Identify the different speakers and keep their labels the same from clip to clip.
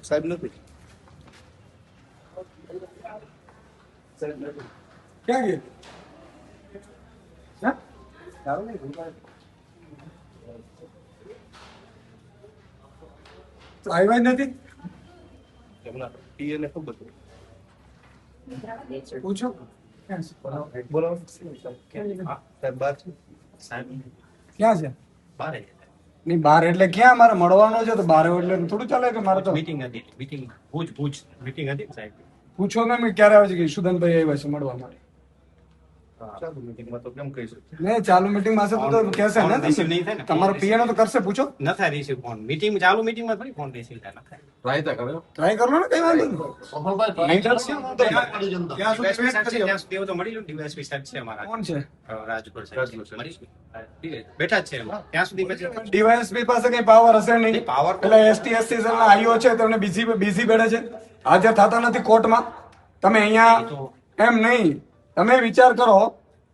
Speaker 1: સાહેબ નથી
Speaker 2: ક્યાં ગયા? હા? તો આવ્યા જ નથી.
Speaker 1: એમના પીએને ખબર
Speaker 2: પૂછો
Speaker 1: બોલો સાહેબ બહાર છે
Speaker 2: ક્યાં છે?
Speaker 3: બારે
Speaker 2: નહીં બહાર એટલે ક્યાં? મારે મળવાનો છે તો બહાર એટલે થોડું ચાલે કે મારે તો
Speaker 3: મીટિંગ હતી ભુજ મીટિંગ હતી ને સાહેબ.
Speaker 2: પૂછો ને મેં ક્યારે આવે છે કે સુદનભાઈ આવ્યા છે મળવા માટે.
Speaker 1: ચાલુ મીટિંગમાં તો કેમ કહીશું
Speaker 2: નહીં ચાલુ મીટિંગ માં હશે તો કહેશે
Speaker 3: ફોન
Speaker 2: ને
Speaker 3: રિસીવ નહીં થાય ને.
Speaker 2: તમારો પીએનો તો કરશે. પૂછો
Speaker 3: ન થાય રિસીવ ફોન મીટિંગ ચાલુ મીટિંગમાં થોડી ફોન રિસીવ થાય ન થાય.
Speaker 2: ટ્રાય કરો ને કઈ વાંધો નહીં. ક્યાં સુધી
Speaker 3: DSP
Speaker 2: wait
Speaker 3: સાહેબ છે,
Speaker 2: કરીએ?
Speaker 3: ત્યાં સુધી એવું તો મળી લો. DSP સાહેબ છે અમારા
Speaker 2: કોણ છે?
Speaker 3: રાજગોર સાહેબ છે. મળીશું. બેઠા જ છે એમ. ત્યાં સુધી મેં
Speaker 2: ડીવાયએસપી પાસે કઈ પાવર હશે નહીં.
Speaker 3: નહીં, power તો-
Speaker 2: એટલે એસટી એસસી ના આઈઓ છે તેમને બીજી બેઠે છે, હાજર થતા નથી કોર્ટમાં. તમે અહીંયા એમ નહીં, તમે વિચાર કરો.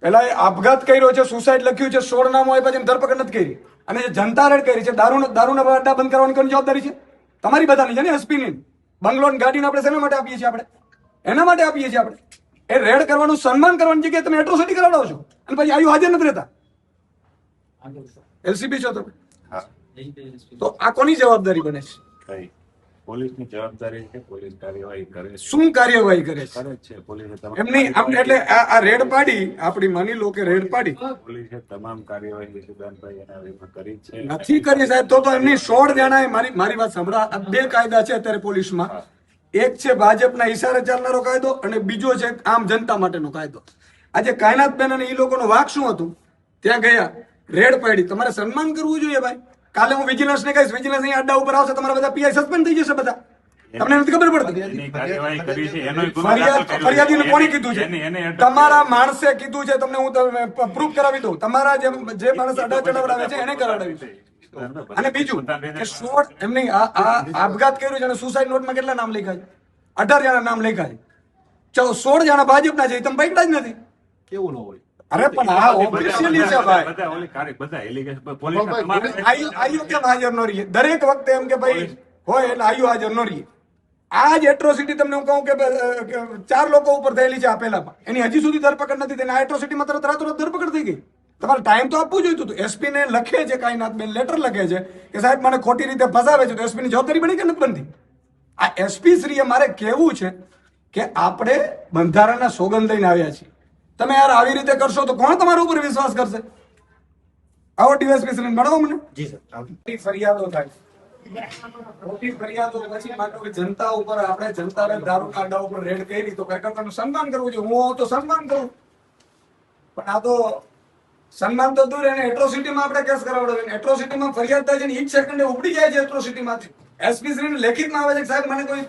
Speaker 2: પેલા એ આપઘાત કર્યો છે, સુસાઇડ લખ્યું છે, 16 નામો આપ્યા છે, એની ધરપકડ નથી કરી. અને જે જનતા રેડ કરી છે, દારૂના અડ્ડા બંધ કરવાની કોની જવાબદારી છે? તમારી બધાની છે ને, એસપી ની. બંગલો ને ગાડીને આપણે શેના માટે આપીએ છીએ? આપણે એના માટે આપીએ છીએ. આપણે એ રેડ કરવાનું, સન્માન કરવાની જગ્યાએ તમે એટ્રોસિટી કરાવડાવો છો અને પછી આયુ હાજર નથી રહેતા. એલસીબી છો તમે, તો આ કોની જવાબદારી બને છે?
Speaker 4: કઈ પોલીસની જવાબદારી છે. પોલીસ કાર્યવાહી કરે છે.
Speaker 2: શું કાર્યવાહી કરે છે?
Speaker 4: કરે જ છે પોલીસે
Speaker 2: એમની એટલે આ રેડ પાડી, આપણી માની લો કે રેડ પાડી
Speaker 4: પોલીસે તમામ કાર્યવાહી સુદાનભાઈ એના વિરુદ્ધ કરી છે.
Speaker 2: નથી કરી સાહેબ, તો એમની 16 જણાએ મારી વાત સાંભળો. આ બે કાયદા છે અત્યારે પોલીસમાં. એક છે ભાજપના ઈશારે ચાલનારો કાયદો અને બીજો છે આમ જનતા માટેનો કાયદો. આજે કાયનાતબેન અને એ લોકોનો વાક શું હતું? ત્યાં ગયા, રેડ પાડી. તમારે સન્માન કરવું જોઈએ ભાઈ. કાલે હું વિજિલન્સ ને કહીશ, વિજિલન્સ અહીં અડ્ડા ઉપર આવશે, તમારા બધા પીઆઈ સસ્પેન્ડ થઈ જશે બધા. તમને નથી ખબર પડતી?
Speaker 4: એની કાર્યવાહી કરી છે. એનો ગુનો દાખલ કર્યો છે.
Speaker 2: ફરિયાદીને કોણે કીધું છે?
Speaker 4: એને અટક
Speaker 2: તમારા માણસે કીધું છે. તમને હું પ્રૂફ કરાવી દઉં. તમારા જે માણસ અડા ચડાવડાવે છે એને કરાવડાવી છે. અને બીજું કે શોર્ટ એમની આ આપઘાત કર્યું છે અને સુસાઇડ નોટમાં કેટલા નામ લખ્યા છે? 18 જણા નામ લખ્યા છે. 16 જણા ભાજપના છે, તમે પકડા જ નથી.
Speaker 1: કેવું ન હોય
Speaker 2: અરે પણ આ ઓફિશિયલી છે ભાઈ.
Speaker 4: બધા ઓલી બધા એલિગેશન પોલીસના તમામ
Speaker 2: આયુ કેમ હાજર ન રહીએ? દરેક વખતે એમ કે ભાઈ હોય એટલે આયુ હાજર ન રહીએ. આ જ એટ્રોસિટી તમને હું કહું કે 4 લોકો ઉપર થયેલી છે આ પહેલામાં, એની હજી સુધી ધરપકડ નથી થઈ. આ એટ્રોસિટીમાં તરત રાતોરાત ધરપકડ થઈ ગઈ. તમારે ટાઈમ તો આપવું જોઈતું હતું. એસપી ને લખે છે, કાયનાતબેન લેટર લખે છે કે સાહેબ મને ખોટી રીતે ફસાવે છે, તો એસપી ની જવાબદારી બની કે નથી બનતી? આ એસપી શ્રીએ મારે કહેવું છે કે આપણે બંધારણના સોગંદ લઈને આવ્યા છીએ. તમે યાર આવી રીતે કરશો તો કોણ તમારા ઉપર વિશ્વાસ કરશે? આવો ડીએસપી શ્રીને મળો મને.
Speaker 1: જી સર
Speaker 2: મોટી ફરિયાદો થાય, મોટી ફરિયાદો પછી માનો કે જનતા ઉપર આપણે જનતાને દારૂ કાંડા ઉપર રેડ કરી તો કાર્યકર્તાનું સન્માન કરવું જોઈએ. હું તો સન્માન કરું, પણ આ તો સન્માન તો દૂર, એને એટ્રોસિટીમાં આપણે કેસ કરાવડાવીને એટ્રોસિટીમાં ફરિયાદ થાય છે ને ઈ જ સેકન્ડે ઉપડી જાય છે એટ્રોસિટીમાંથી. એસપી શ્રીને લેખિતમાં આવે છે કે સાહેબ મને કોઈ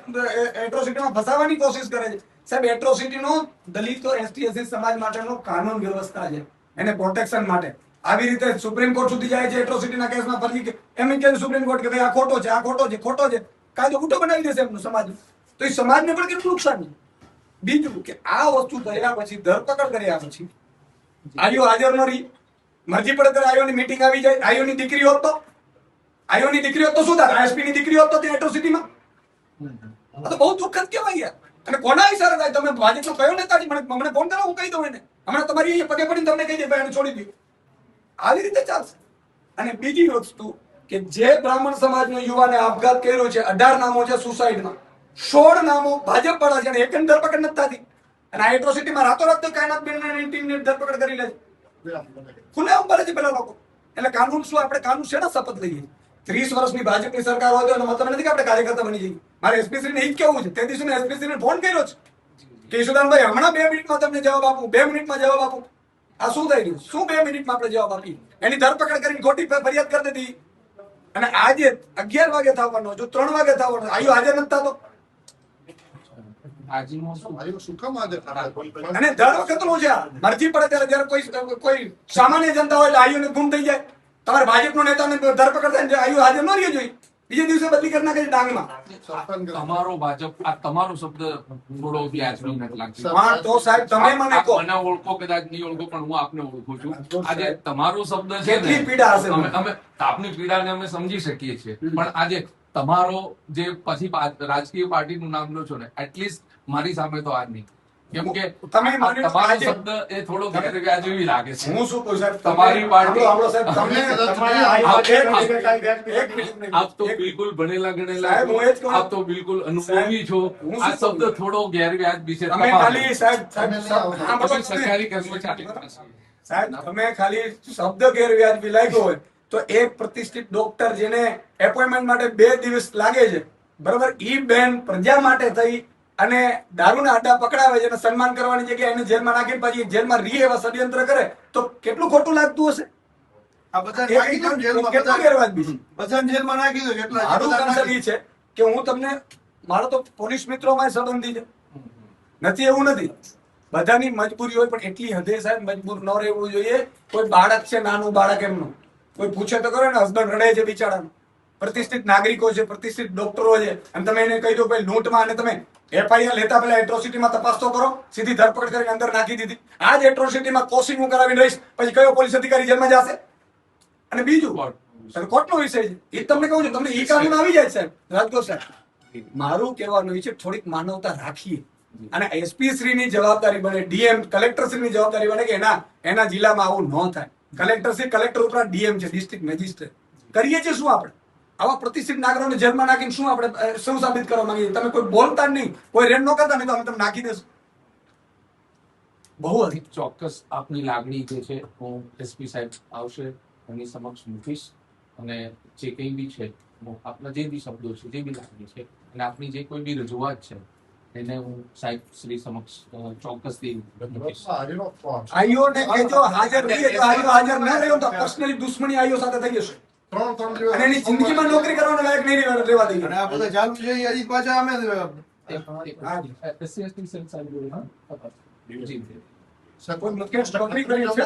Speaker 2: એટ્રોસિટીમાં ફસાવવાની કોશિશ કરે છે. સાહેબ એટ્રોસિટીનો દલિતો એસટી એસસી સમાજ માટેનો કાનૂન વ્યવસ્થા છે, એને પ્રોટેક્શન માટે. આવી રીતે સુપ્રીમ કોર્ટ સુધી જાય છે એટ્રોસિટીના કેસમાં, ફરી એમ કે સુપ્રીમ કોર્ટ કે ભાઈ આ ખોટો છે, આ ખોટો છે, ખોટો છે, કાયદો ઉઠો બનાવી દેશે એમનું સમાજ. તો એ સમાજને પણ કેટલું નુકસાન છે. બીજું કે આ વસ્તુ થયા પછી, ધરપકડ કર્યા પછી આયો હાજર ન રહી, મરજી પડે ત્યારે આયોની મીટિંગ આવી જાય. આયોની દીકરી હોત તો શું થાય? એસપી ની દીકરી હોત તો ત્યાં એટ્રોસિટીમાં. આ તો બહુ દુઃખદ કહેવાય યાર. અને કોના ઈશારે થાય? તમે ભાજપનો કયો નેતા મને ફોન કરો, હું કહી દઉં એને. હમણાં તમારી અહીંયા પગે પડીને તમને કહી દે ભાઈ એને છોડી દો. આવી રીતે ચાલશે. અને બીજી વસ્તુ કે જે બ્રાહ્મણ સમાજનો યુવાને આપઘાત કર્યો છે, 18 નામો છે સુસાઇડમાં, 16 નામો ભાજપ વાળા છે, એક ધરપકડ નથી થતી. અને આ એટ્રોસિટીમાં રાતોરાત કાયનાતબેન ટીમની ધરપકડ કરી લે છે. ખુલ્લેઆમ બોલે છે પેલા લોકો. એટલે કાનૂન શું? આપણે કાનૂન શેના શપથ લઈએ? 30 વર્ષની ભાજપની સરકાર હોય તો એનો મતલબ નથી કે આપણે કાર્યકર્તા બની જઈએ. મારે એસપી શ્રીને એ જ કહેવું છે. તે દિવસે એસપી શ્રીને ફોન કર્યો છે કે ઈશુદાનભાઈ હમણાં 2 મિનિટમાં તમને જવાબ આપું, 2 મિનિટમાં જવાબ આપું. આ શું થઈ રહ્યું? શું 2 મિનિટમાં આપણે જવાબ આપીએ? એની ધરપકડ કરીને ખોટી ફરિયાદ કરી દીધી. અને આજે 11 વાગે થવાનો, જો 3 વાગે થવાનો, આયુ હાજર નથી થતો. અને દર વખતનું છે. મરજી પડે ત્યારે જયારે કોઈ સામાન્ય જનતા હોય એટલે આયુને ગુમ થઈ જાય. તમારે ભાજપનો નેતાને ધરપકડ થાય, આયુ હાજર ન રહી જોઈએ. બીજે દિવસે બદલી કરી નાખે છે ડાંગમાં.
Speaker 5: તમારો ભાજપ આ તમારો શબ્દ થોડો વ્યાજબી નથી લાગતો.
Speaker 2: હા તો સાહેબ તમે મને કહો.
Speaker 5: મને ઓળખો કદાચ નહીં ઓળખો, પણ હું આપને ઓળખું છું. આજે તમારો શબ્દ છે
Speaker 2: કેટલી
Speaker 5: ને,
Speaker 2: પીડા હશે મને.
Speaker 5: અમે આપની પીડાને અમે સમજી શકીએ છીએ, પણ આજે તમારો જે પછી રાજકીય પાર્ટીનું નામ લો છો ને, એટલીસ્ટ મારી સામે તો આજ નહીં. કેમ કે
Speaker 2: તમે માની લો કે
Speaker 5: તમારો
Speaker 2: આજે-
Speaker 5: શબ્દ એ થોડો ગેરવ્યાજબી લાગે છે.
Speaker 2: હું શું કહું સાહેબ,
Speaker 5: તમારી પાર્ટી-
Speaker 2: સાંભળો સાહેબ,
Speaker 1: તમે
Speaker 2: એક મિનિટ.
Speaker 5: આપ તો બિલકુલ ભણેલા ગણેલા
Speaker 2: સાહેબ, હું એ જ
Speaker 5: છો.
Speaker 2: કહું.
Speaker 5: આપ તો બિલકુલ અનુભવી છો.
Speaker 2: હું શું
Speaker 5: આ
Speaker 2: કહું?
Speaker 5: શબ્દ થોડો ગેરવ્યાજબી છે.
Speaker 2: તમે ખાલી સાહેબ સાંભળો
Speaker 5: તમે
Speaker 2: તમે.
Speaker 5: સરકારી કર્મચારી પાસે.
Speaker 2: સાહેબ તમે ખાલી શબ્દ ગેરવ્યાજબી લાગ્યો હોય તો એક પ્રતિષ્ઠિત ડોક્ટર જેને એપોઇન્ટમેન્ટ માટે 2 દિવસ લાગે છે, બરાબર, ઈ બેન પ્રજા માટે થઈ અને દારૂના અડ્ડા પકડાવે છે અને સન્માન કરવાની જગ્યાએ એને જેલમાં નાખી પછી જેલમાં રહી એવા ષડયંત્ર કરે તો કેટલું ખોટું લાગતું હશે?
Speaker 1: આ બધા
Speaker 2: એ
Speaker 1: નાખી દો ને જેલમાં,
Speaker 2: કેટલું ગેરવ્યાજબી છે?
Speaker 1: બધાને જેલમાં નાખી દો એટલા
Speaker 2: મારું
Speaker 1: બધા
Speaker 2: કન્સર્ન
Speaker 1: નાખી
Speaker 2: ઈ છે કે હું તમને, મારો તો પોલીસ મિત્રોમાં સંબંધી છે, નથી એવું નથી, બધાની મજબૂરી હોય પણ એટલી હદે સાહેબ મજબૂર ન રહેવું જોઈએ. કોઈ બાળક છે, નાનું બાળક એમનું કોઈ પૂછે તો કરે ને, હસબન્ડ રડે છે બિચારાનું, પ્રતિષ્ઠિત નાગરિકો છે, પ્રતિષ્ઠિત ડોક્ટરો છે, અને તમે એને કહી દો ભાઈ લૂંટમાં, અને તમે FIR લેતા પહેલા એટ્રોસિટીમાં તપાસ તો કરો. સીધી ધરપકડ કરીને અંદર નાખી દીધી. આ જ એટ્રોસિટીમાં કોશિંગ હું કરાવીને રહીશ પછી કયો પોલીસ અધિકારી જેલમાં જશે? અને બીજું કોર્ટનો વિષય છે એ તમને કહું છું, તમને ઈ કાનૂન આવી જાય સાહેબ. રાજકોટ સાહેબ, મારું કહેવાનું એ છે થોડીક માનવતા રાખીએ અને SP શ્રીની જવાબદારી બને, DM કલેક્ટર શ્રીની જવાબદારી બને કે એના જિલ્લામાં આવું ન થાય. કલેક્ટર શ્રી, કલેક્ટર ઉપરાંત DM છે, ડિસ્ટ્રિક્ટ મેજિસ્ટ્રેટ. કરીએ છીએ શું આપણે? આવા પ્રતિષ્ઠિત નાગરિકોને જેલમાં નાખીને શું આપણે શું સાબિત કરવા માંગીએ? તમે કોઈ બોલતા જ નહીં, કોઈ રેડ ન કરતા નહીં તો અમે તમને નાખી દેશું. બહુ હતી.
Speaker 5: ચોક્કસ આપની લાગણી જે છે હું SP સાહેબ આવશે એમની સમક્ષ મૂકીશ અને જે કંઈ બી છે હું આપના જે બી શબ્દો છે, જે બી લાગણી છે અને આપની જે કોઈ બી રજૂઆત છે એને હું સાહેબ શ્રી સમક્ષ ચોક્કસથી મૂકીશ.
Speaker 2: આઈઓને કહેજો હાજર રહીએ તો આઈઓ હાજર ન રહ્યો તો પર્સનલી દુશ્મની આઈઓ સાથે થઈ જશે અને એની જિંદગીમાં નોકરી કરવાનો લાયક નહીં રહેવા દઈએ.
Speaker 1: અને આ બધા ચાલુ છે એ હજી પાછા અમે
Speaker 5: SC ST સેલ સાહેબ બોલે, હા? જી.
Speaker 2: કોઈ મુકેશ નોકરી કરી છે?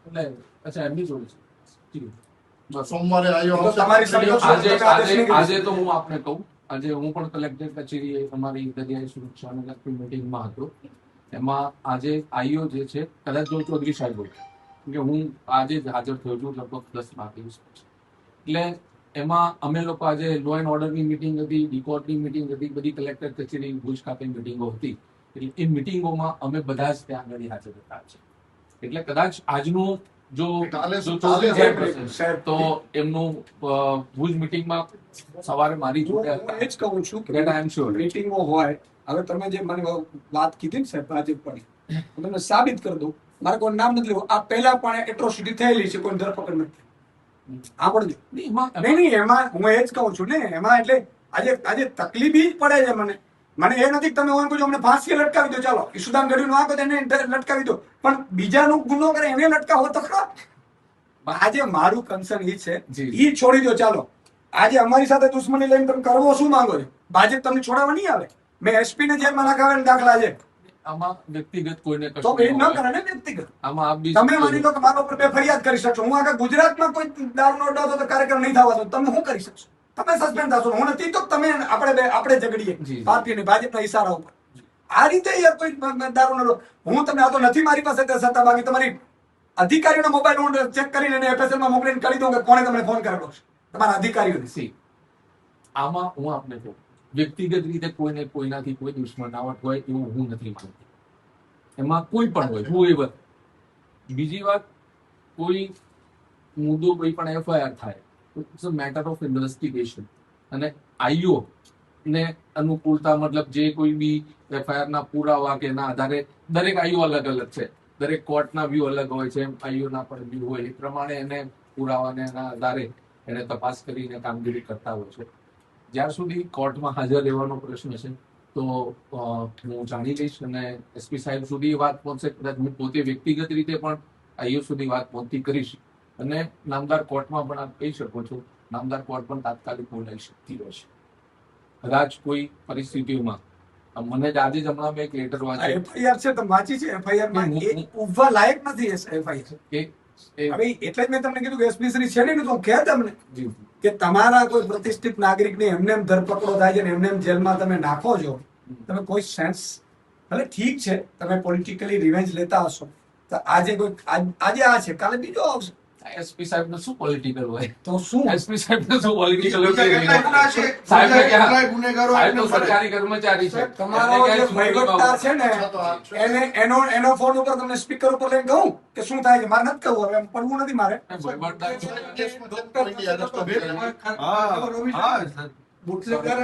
Speaker 5: એટલે અચ્છા એમની જોડે છે. જી.
Speaker 6: સોમવારે આવ્યો
Speaker 2: તો તમારી સંતોષ
Speaker 5: આજે
Speaker 2: તમે આદેશ નહીં કરી
Speaker 5: આજે તો હું આપને કહું, આજે હું પણ કલેક્ટર કચેરીએ અમારી દરિયાઈ સુરક્ષાને લગતી મીટિંગમાં હતો. એમાં આજે આઈઓ જે છે, કદાચ જો ચૌધરી સાહેબ હોય કે હું આજે જ હાજર થયો છું લગભગ 10 દિવસ પછી. એટલે એમાં અમે લોકો આજે લો એન્ડ ઓર્ડરની મિટિંગ હતી, ડીકોર્ટની મિટિંગ હતી, બધી કલેક્ટર કચેરી ભુજ ખાતે મિટિંગો હતી. એટલે એ મિટિંગોમાં અમે બધા જ ત્યાં આગળ હાજર હતા છે. એટલે કદાચ આજનું જો ચૌધરી સાહેબ હશે, તો એમનું ભુજ મિટિંગમાં સવારે મારી જોડે
Speaker 2: હું એ જ કહું છું
Speaker 5: That I am
Speaker 2: કે
Speaker 5: sure.
Speaker 2: મીટિંગો હોય. હવે તમે જે મને વાત કીધી ને સાહેબ ભાજપ પર, હું તમને સાબિત કરી દઉં. મારે કોઈ નામ નથી લેવું. આ પહેલા પણ એટ્રોસિટી થયેલી છે, કોઈ ધરપકડ નથી. સાંભળજો. નહીં એમાં હું એ જ કહું છું ને, એમાં એટલે આજે તકલીફ ઈ જ પડે છે મને એ નથી કે તમે ઓન પૂછો અમને ફાંસીએ લટકાવી દો, ચાલો ઈશુદાન ગઢવીનો આંખો એને લટકાવી દો, પણ બીજાનું ગુનો કરે એને લટકાવો તો ખરા. આજે મારું કન્સર્ન ઈ છે,
Speaker 5: જી.
Speaker 2: ઈ છોડી દો. ચાલો આજે અમારી સાથે દુશ્મની લઈને તમે કરવો શું માંગો છો? ભાજપ તમને છોડાવવા નહીં આવે. મેં SP ને જેલમાં નાખાવાના દાખલા છે.
Speaker 5: આમાં વ્યક્તિગત કોઈને
Speaker 2: તો
Speaker 5: કશું
Speaker 2: એ ન
Speaker 5: ન હોય.
Speaker 2: કરે ને વ્યક્તિગત.
Speaker 5: આમાં આપ બી
Speaker 2: તમે માની લો કે મારા ઉપર બે ફરિયાદ કરી શકશો, હું આખા ગુજરાતમાં કોઈ દારૂનો અડ્ડો હતો તો કાર્યક્રમ નહીં થવા દો, તમે શું કરી શકશો? તમે સસ્પેન્ડ થશો. હું નથી તો તમે આપણે ઝઘડીએ
Speaker 5: જી.
Speaker 2: પાર્ટી અને ભાજપના ઈશારા ઉપર. આ રીતે યાર કોઈ દારૂનો અડ્ડો, હું તમને આ તો નથી મારી પાસે તે સત્તા, બાકી તમારી અધિકારીઓના મોબાઈલ હું ચેક કરીને એને FSL માં મોકલીને કરી દઉં કે કોણે તમને ફોન કરેલો છે, તમારા અધિકારીઓને.
Speaker 5: સી આમાં હું આપને કહું, વ્યક્તિગત રીતે કોઈને કોઈનાથી કોઈ દુશ્મનાવટ હોય એવું હું નથી માનતો. એમાં કોઈ પણ હોય, હું એવર. બીજી વાત, કોઈ મુદ્દો કોઈ પણ FIR થાય, it's a matter of investigation અને આઈઓ ને અનુકૂળતા, મતલબ જે કોઈ બી FIR ના પુરાવા કે એના આધારે દરેક આઈઓ અલગ અલગ છે, દરેક કોર્ટના વ્યૂ અલગ હોય છે, એમ આઈઓના પણ વ્યૂ હોય, એ પ્રમાણે એને પુરાવાને એના આધારે એને તપાસ કરીને કામગીરી કરતા હોય છે. જ્યાર સુધી કોર્ટમાં હાજર રહેવાનો પ્રશ્ન છે તો હું જાણી લઈશ અને SP સાહેબ સુધી એ વાત પહોંચશે. કદાચ હું પોતે વ્યક્તિગત રીતે પણ આઈઓ સુધી વાત પહોંચતી કરીશ અને નામદાર કોર્ટમાં પણ આપ કહી શકો છો, નામદાર કોર્ટ પણ તાત્કાલિક બોલાવી શકતી હોય છે. કદાચ કોઈ પરિસ્થિતિઓમાં મને જ આજે જ હમણાં મેં એક લેટર વાંચ્યો
Speaker 2: FIR છે તમે વાંચી છે? FIR માં એ ઉભવા લાયક નથી FIR.
Speaker 5: કે
Speaker 2: હવે એટલે જ મેં તમને કીધું કે SP શ્રી છે ને, તો હું કહે તમને
Speaker 5: જી
Speaker 2: કે તમારા કોઈ પ્રતિષ્ઠિત નાગરિકને એમને એમ ધરપકડો થાય છે ને એમને એમ જેલમાં તમે નાખો છો, તમે કોઈ સેન્સ, ભલે ઠીક છે તમે પોલિટિકલી રિવેન્જ લેતા હશો તો આજે આ છે, કાલે બીજો આવશે.
Speaker 5: એસપી સાહેબ ને શું પોલિટિકલ હોય?
Speaker 2: તો શું
Speaker 5: એસપી સાહેબ ને શું પોલિટિકલ
Speaker 1: બીજા કેટલાય ગુના છે,
Speaker 5: સાહેબ
Speaker 1: બીજા
Speaker 5: ક્યાં?
Speaker 1: કેટલાય ગુનેગારો
Speaker 5: સાહેબ તો
Speaker 1: એમને મળે.
Speaker 5: સરકારી કર્મચારી છે.
Speaker 2: તમારો
Speaker 5: એમને
Speaker 2: જે
Speaker 5: ક્યાંય
Speaker 2: વહીવટદાર છે ને એનો ફોન ઉપર તમને સ્પીકર ઉપર લઈને કહું કે શું થાય છે? મારે નથી કહું, હવે એમ પડવું નથી મારે.
Speaker 5: વહીવટદાર
Speaker 1: ખબર હોવી જોઈએ ને. બુટલેગર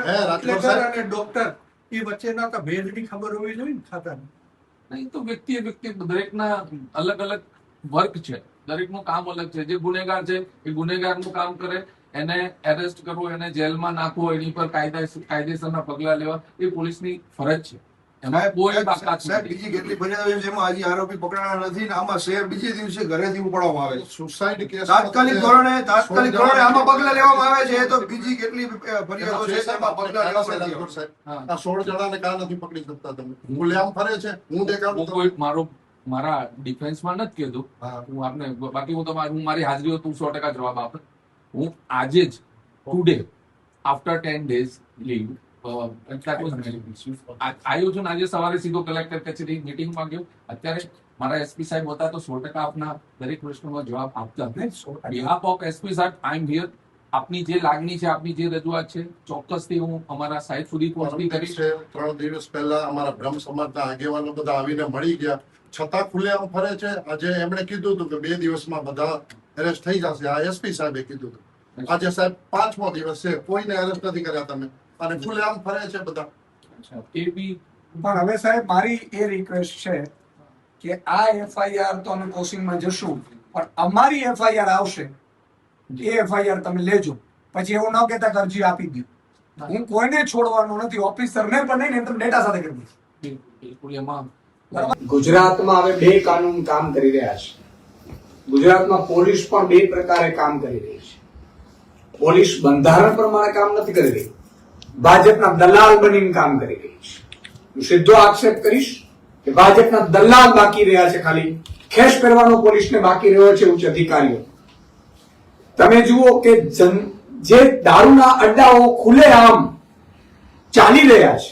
Speaker 1: અને ડોક્ટર એ વચ્ચેના તો ભેદની ખબર હોવી જોઈએ ને ખાતાની.
Speaker 5: નહીં તો વ્યક્તિ દરેકના અલગ અલગ વર્ક છે, દરેકનું કામ અલગ છે. જે ગુનેગાર છે એ ગુનેગારનું કામ કરે, એને એરેસ્ટ કરવું, એને જેલમાં નાખવું, એની પર કાયદેસરના પગલા લેવા એ પોલીસની ફરજ છે. એમાં કોઈ બાકાત
Speaker 1: સાહેબ,
Speaker 5: નથી.
Speaker 1: બીજી કેટલી ફરિયાદો છે જેમાં હજી આરોપી પકડાણા નથી ને આમાં શહેર બીજે દિવસે ઘરેથી ઉપાડવામાં આવે છે.
Speaker 4: સુસાઇડ કેસ
Speaker 1: તાત્કાલિક ધોરણે આમાં પગલા લેવામાં આવે છે. એ તો બીજી કેટલી ફરિયાદો છે તેમાં પગલા લેવામાં નથી આવતા.
Speaker 5: હા.
Speaker 4: આ 16 જણાને કાં નથી પકડી શકતા તમે? ખુલ્લેઆમ ફરે છે, હું દેખાડું
Speaker 5: હું કોઈ મારા ડિફેન્સમાં નથી કીધું.
Speaker 4: હા.
Speaker 5: હું આપને બાકી હું મારી હાજરી હોય તો 100% જવાબ આપે. હું આજે જ ટુડે આફ્ટર 10 days લીવ આવ્યો છું. આજે સવારે સીધો કલેક્ટર કચેરી મીટિંગમાં ગયો. અત્યારે મારા એસપી સાહેબ હતા તો 100% આપના દરેક પ્રશ્નોનો જવાબ આપતા. બિહાફ ઓફ એસપી સાહેબ આઈ એમ હિયર. આપની જે લાગણી છે, આપની જે રજૂઆત છે, ચોક્કસથી હું અમારા સાહેબ સુધી પહોંચતી કરીશ.
Speaker 4: 3 દિવસ પહેલા અમારા બ્રહ્મ સમાજના આગેવાનો બધા આવીને મળી ગયા, છતાં ખુલ્લેઆમ ફરે છે. આજે એમણે કીધું હતું કે 2 દિવસમાં બધા એરેસ્ટ થઈ જશે. આ એસપી સાહેબે કીધું હતું. આજે સાહેબ 5મો દિવસ છે, કોઈને એરેસ્ટ નથી કર્યા તમે, અને ખુલ્લેઆમ ફરે છે બધા.
Speaker 5: એ બી
Speaker 2: પણ હવે સાહેબ મારી એ રિક્વેસ્ટ છે કે આ એફઆઈઆર તો અમે કોશિંગમાં જશું, પણ અમારી એફઆઈઆર આવશે એ એફઆઈઆર તમે લેજો. પછી એવું ન કહેતા કે અરજી આપી દો. હું કોઈને છોડવાનો નથી, ઓફિસરને પણ નહીં, તમે ડેટા સાથે કરી દઈશ.
Speaker 5: બિલકુલ એમાં
Speaker 6: ગુજરાતમાં હવે 2 કાનૂન કામ કરી રહ્યા છે. ગુજરાતમાં પોલીસ પણ 2 પ્રકારે કામ કરી રહી છે. પોલીસ બંધારણ પ્રમાણે કામ નથી કરી રહી, ભાજપના દલાલ બનીને કામ કરી રહી છે. હું સીધો આક્ષેપ કરીશ કે ભાજપના દલાલ બાકી રહ્યા છે, ખાલી ખેસ પહેરવાનો પોલીસને બાકી રહ્યો છે ઉચ્ચ અધિકારીઓ. તમે જુઓ કે જે દારૂના અડ્ડાઓ ખુલ્લેઆમ ચાલી રહ્યા છે,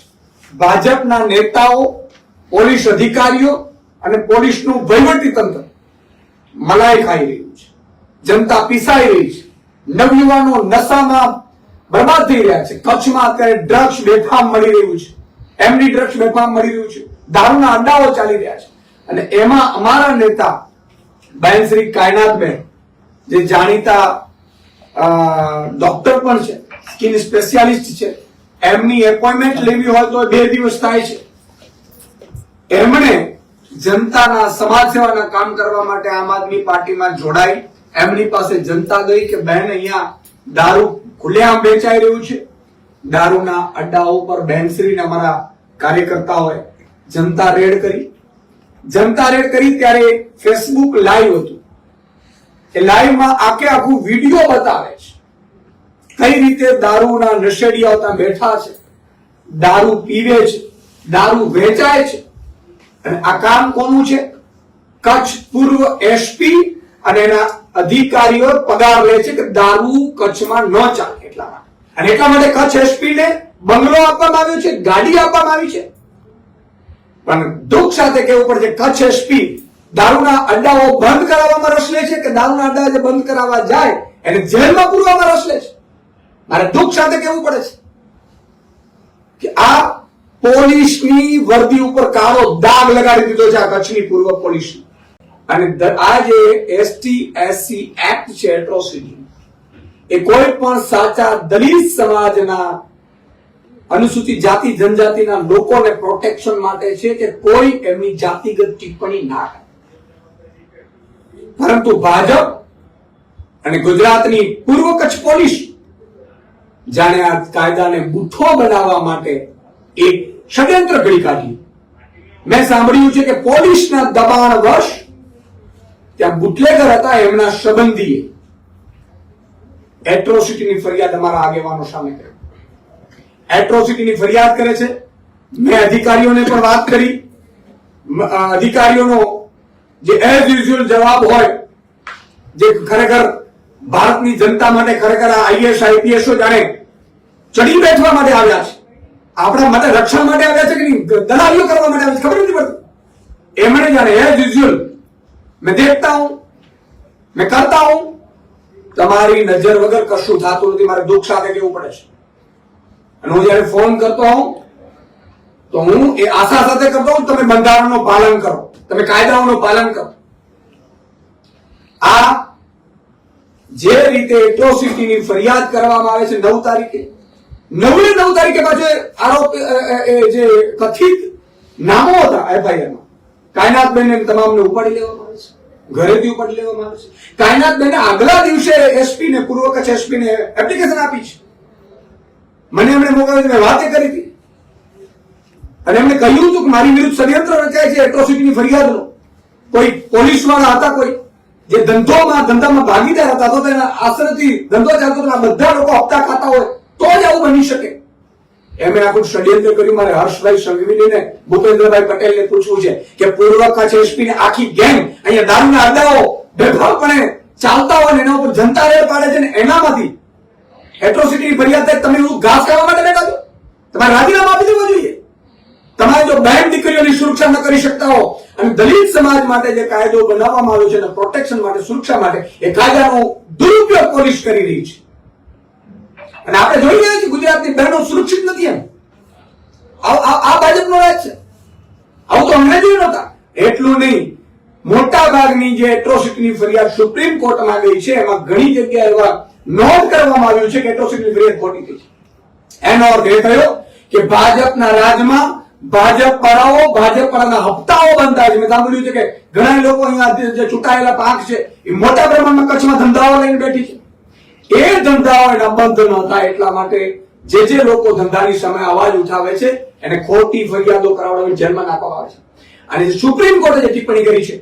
Speaker 6: ભાજપના નેતાઓ, પોલીસ અધિકારીઓ અને પોલીસનું વહીવટી તંત્ર મલાઈ ખાઈ રહ્યું છે. જનતા પીસાઈ રહી છે. નવયુવાનો નશામાં બરબાદ થઈ રહ્યા છે. કચ્છમાં અત્યારે ડ્રગ્સ બેફામ મળી રહ્યું છે, એમડી ડ્રગ્સ બેફામ મળી રહ્યું છે, દારૂના અડ્ડાઓ ચાલી રહ્યા છે. અને એમાં અમારા નેતા બેન શ્રી કાયનાતબેન, જે જાણીતા ડોક્ટર પણ છે, સ્કિન સ્પેશિયાલિસ્ટ છે, એમની એપોઇન્ટમેન્ટ લેવી હોય તો 2 દિવસ થાય છે. એમણે જનતાના સમાજ સેવાના કામ કરવા માટે આમ આદમી પાર્ટીમાં જોડાઈ. એમની પાસે જનતા ગઈ કે બહેન અહીંયા દારૂ ખુલ્લેઆમ વેચાઈ રહ્યું છે. દારૂના અડ્ડાઓ પર બહેનશ્રીને અમારા કાર્યકર્તાઓએ જનતા રેડ કરી. ત્યારે ફેસબુક લાઈવ હતું. એ લાઈવમાં આખું વિડીયો બતાવે છે કઈ રીતે દારૂના નશેડીઓ ત્યાં બેઠા છે, દારૂ પીવે છે, દારૂ વેચાય છે. અને આ કામ કોનું છે? કચ્છ પૂર્વ એસપી અને એના અધિકારીઓ પગાર લે છે કે દારૂ કચ્છમાં ન ચાલે એટલા માટે. અને એટલા માટે કચ્છ એસપી ને બંગલો આપવામાં આવ્યો છે, ગાડી આપવામાં આવી છે. પણ દુઃખ સાથે કહેવું પડે છે, કચ્છ એસપી દારૂના અડ્ડાઓ બંધ કરાવવામાં રસ લે છે કે દારૂના અડ્ડા જે બંધ કરાવવા જાય એને જેલમાં પૂરવામાં રસ લે છે. મારે દુઃખ સાથે કહેવું પડે છે કે આ પોલીસની વર્દી ઉપર કાળો દાગ લગાડી દીધો છે આ કચ્છની પૂર્વ પોલીસ. અને આ જે એસટી એસસી એક્ટ છે, એટ્રોસિટી, એ કોઈ પણ સાચા દલિત સમાજના અનુસૂચિત જાતિ જનજાતિના લોકોને પ્રોટેક્શન માટે છે કે કોઈ એમની જાતિગત ટિપ્પણી ના કરે. પરંતુ ભાજપ અને ગુજરાતની પૂર્વ કચ્છ પોલીસ જાણે આ કાયદાને બુઠ્ઠો બનાવવા માટે એક ષડયંત્ર ઘડી કાઢ્યું. મેં સાંભળ્યું છે કે પોલીસના દબાણવશ ત્યાં બુટલેગર હતા, એમના સંબંધીએ એટ્રોસિટીની ફરિયાદ અમારા આગેવાનો સામે કરી. એટ્રોસિટીની ફરિયાદ કરે છે. મેં અધિકારીઓને પણ વાત કરી. અધિકારીઓનો જે એઝ યુઝ્યુઅલ જવાબ હોય, જે ખરેખર ભારતની જનતા માટે ખરેખર આઈએસ આઈપીએસો જાણે ચડી બેઠવા માટે આવ્યા છે, આપણા માટે રક્ષણ માટે આવ્યા છે કે નહીં, દલાલીઓ કરવા માટે આવ્યા છે, ખબર નથી પડતી. એમણે જાણે એઝ યુઝ્યુઅલ मैं देखता हूं મેં કરતા હું, તમારી નજર વગર કશું થતું નથી, મારે દુઃખ સાથે કેવું પડે છે. અને હું જયારે ફોન કરતો હોઉં તો હું એ આશા સાથે કરતો હોઉં તમે બંધારણનું પાલન કરો, તમે કાયદાઓનું પાલન કરો. આ જે રીતે એટ્રોસિટીની ફરિયાદ કરવામાં આવે છે 9 તારીખે, 9 તારીખે પાછું આરોપ જે કથિત નામો હતા એફઆઈઆર માં, કાયનાતબેન તમામને ઉપાડી લેવામાં આવે છે, ઘરેથી ઉપાડી લેવામાં આવે છે. કાયનાતબેન આગલા દિવસે એસપી ને, પૂર્વ કચ્છ એસપી ને એપ્લિકેશન આપી છે. મને એમણે મોકલી, મેં વાતે કરી હતી અને એમણે કહ્યું હતું કે મારી વિરુદ્ધ ષડયંત્ર રચાય છે એટ્રોસિટીની ફરિયાદ લો. કોઈ પોલીસ વાળા હતા, કોઈ જે ધંધામાં ભાગીદાર હતા, તો તેના આશ્રયથી ધંધો ચાલતો હતો, આ બધા લોકો હપ્તા ખાતા હોય તો જ આવું બની શકે. એમણે આખું ષડયંત્ર કર્યું. મારે હર્ષભાઈ સંઘવીને, ભૂપેન્દ્રભાઈ પટેલને પૂછવું છે કે પૂર્વ કચ્છ એસપી ને આખી ગેંગ અહીંયા દારૂના અડ્ડાઓ બેફામપણે ચાલતા હોય ને એના ઉપર જનતા રેડ પાડે છે ને એનામાંથી એટ્રોસિટીની ફરિયાદ થાય. તમે એવું ઘાસ ખાવા માટે બેઠા છો? તમારે રાજીનામા આપી દેવું જોઈએ. તમારે જો બહેન દીકરીઓની સુરક્ષા ન કરી શકતા હો અને દલિત સમાજ માટે જે કાયદો બનાવવામાં આવ્યો છે અને પ્રોટેક્શન માટે, સુરક્ષા માટે, એ કાયદાનો દુરુપયોગ પોલીસ કરી રહી છે. અને આપણે જોઈ રહ્યા છીએ ગુજરાતની બહેનો સુરક્ષિત નથી. એમ આ ભાજપનો રાજ છે. આવું તો અમને જોયું નહોતા. એટલું નહીં, મોટા ભાગની જે એટ્રોસિટીની ફરિયાદ સુપ્રીમ કોર્ટમાં ગઈ છે એમાં ઘણી જગ્યાએ એવા નોંધ કરવામાં આવ્યું છે કે એટ્રોસિટીની ફરિયાદ ખોટી થઈ છે. એનો અર્થ એ થયો કે ભાજપના રાજમાં ભાજપ પરાના હપ્તાઓ બનતા છે. મેં સાંભળ્યું છે કે ઘણા લોકો અહીંયા જે ચૂંટાયેલા પાંખ છે એ મોટા પ્રમાણમાં કચ્છમાં ધંધાઓ લઈને બેઠી છે. એ ધંધાઓ એના બંધ ન થાય એટલા માટે જે લોકો ધંધાની સામે અવાજ ઉઠાવે છે એને ખોટી ફરિયાદો કરાવડાવીને જેલમાં નાખવામાં આવે છે. અને સુપ્રીમ કોર્ટે જે ટિપ્પણી કરી છે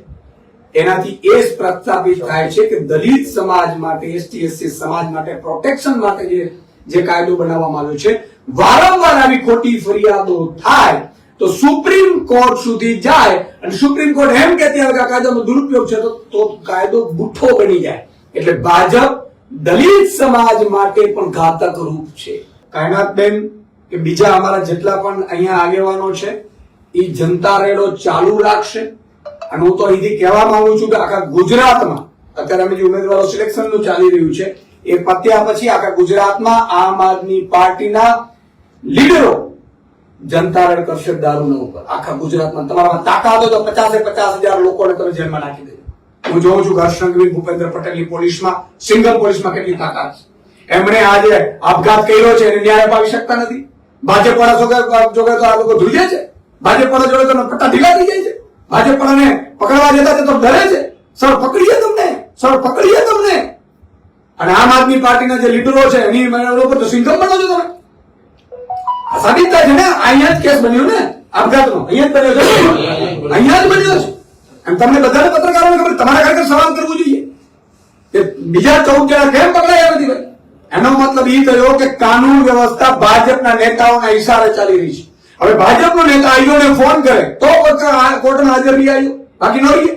Speaker 6: એનાથી એ પ્રસ્થાપિત થાય છે કે દલિત સમાજ માટે, એસટી એસસી સમાજ માટે, પ્રોટેક્શન માટે જે કાયદો બનાવવામાં આવ્યો છે, વારંવાર આવી ખોટી ફરિયાદો થાય તો સુપ્રીમ કોર્ટ સુધી જાય અને સુપ્રીમ કોર્ટ એમ કહેતી હોય કે આ કાયદાનો દુરુપયોગ છે તો કાયદો બુઠ્ઠો બની જાય. એટલે ભાજપ દલિત સમાજ માટે પણ ઘાતક રૂપ છે. કાયનાતબેન કે બીજા અમારા જેટલા પણ અહીંયા આગેવાનો છે એ જનતા રેડો ચાલુ રાખશે. અને હું તો અહીંથી કહેવા માંગુ છું કે આખા ગુજરાતમાં અત્યારે અમે જે ઉમેદવારો સિલેક્શનનું ચાલી રહ્યું છે એ પત્યા પછી આખા ગુજરાતમાં આમ આદમી પાર્ટીના લીડરો જનતા રેડ કરશે દારૂના ઉપર. આખા ગુજરાતમાં તમારામાં તાકાત હોય તો 50,000 લોકોને તમે જેલમાં નાખી દેજો. હું જોઉં છું કે હર્ષ સંઘવી, ભૂપેન્દ્ર પટેલની પોલીસમાં, સિંગલ પોલીસમાં કેટલી તાકાત છે. એમણે આજે આપઘાત કર્યો છે એને ન્યાય અપાવી શકતા નથી. ભાજપ વાળા જોગે તો આ લોકો ધ્રુજે છે. ભાજપ વાળા જોડે તો પટ્ટા ઢીલા થઈ જાય છે. ભાજપ વાળાને પકડવા જતા છે તો ડરે છે. સર પકડીએ તમને. અને આમ આદમી પાર્ટીના જે લીડરો છે એની ઉપર તો સિંગમ બનો છો તમે. આ સાબિત થાય છે ને. અહીંયા જ કેસ બન્યો ને આપઘાતનો, અહીંયા જ બન્યો છે. અને તમને બધાને પત્રકારોને ખબર, તમારા ખરેખર સવાલ કરવું જોઈએ કે બીજા 14 જણા કેમ પકડાયા નથી ભાઈ. એનો મતલબ એ થયો કે કાનૂન વ્યવસ્થા ભાજપના નેતાઓના ઈશારે ચાલી રહી છે. હવે ભાજપનો નેતા આઈઓને ફોન કરે તો કોર્ટમાં હાજર નહીં આવ્યો, બાકી ન રહીએ.